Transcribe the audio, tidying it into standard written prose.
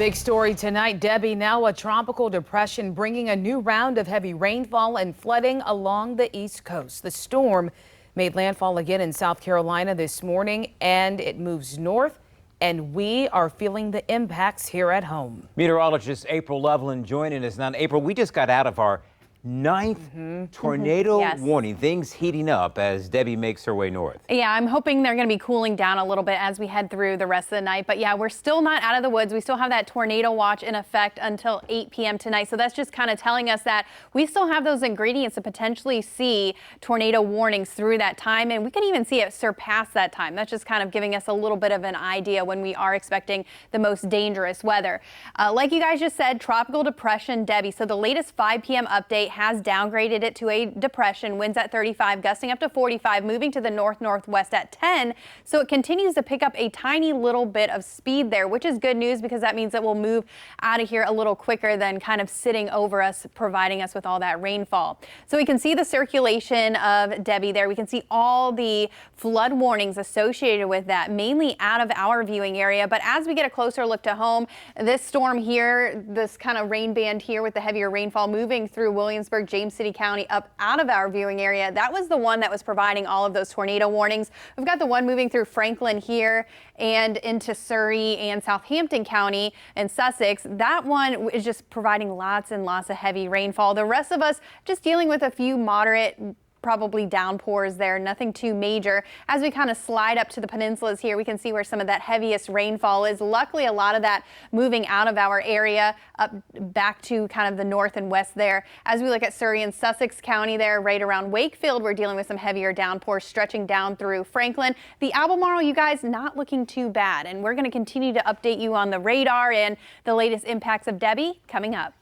Big story tonight, Debbie. Now a tropical depression bringing a new round of heavy rainfall and flooding along the East Coast. The storm made landfall again in South Carolina this morning, and it moves north, and we are feeling the impacts here at home. Meteorologist April Loveland joining us now. April, we just got out of our ninth tornado warning. Things heating up as Debbie makes her way north. Yeah, I'm hoping they're going to be cooling down a little bit as we head through the rest of the night. But yeah, we're still not out of the woods. We still have that tornado watch in effect until 8 p.m. tonight. So that's just kind of telling us that we still have those ingredients to potentially see tornado warnings through that time. And we can even see it surpass that time. That's just kind of giving us a little bit of an idea when we are expecting the most dangerous weather. Like you guys just said, tropical depression Debbie. So the latest 5 p.m. update has downgraded it to a depression. Winds at 35, gusting up to 45, moving to the northwest at 10. So it continues to pick up a tiny little bit of speed there, which is good news because that means it will move out of here a little quicker than kind of sitting over us, providing us with all that rainfall. So we can see the circulation of Debbie there. We can see all the flood warnings associated with that, mainly out of our viewing area. But as we get a closer look to home, this storm here, this kind of rain band here with the heavier rainfall moving through Williamsburg, James City County up out of our viewing area. That was the one that was providing all of those tornado warnings. We've got the one moving through Franklin here and into Surrey and Southampton County and Sussex. That one is just providing lots and lots of heavy rainfall. The rest of us just dealing with a few moderate, probably downpours there, nothing too major. As we kind of slide up to the peninsulas here, we can see where some of that heaviest rainfall is. Luckily, a lot of that moving out of our area up back to kind of the north and west there. As we look at Surrey and Sussex County there, right around Wakefield, we're dealing with some heavier downpours stretching down through Franklin. The Albemarle, you guys, not looking too bad. And we're going to continue to update you on the radar and the latest impacts of Debbie coming up.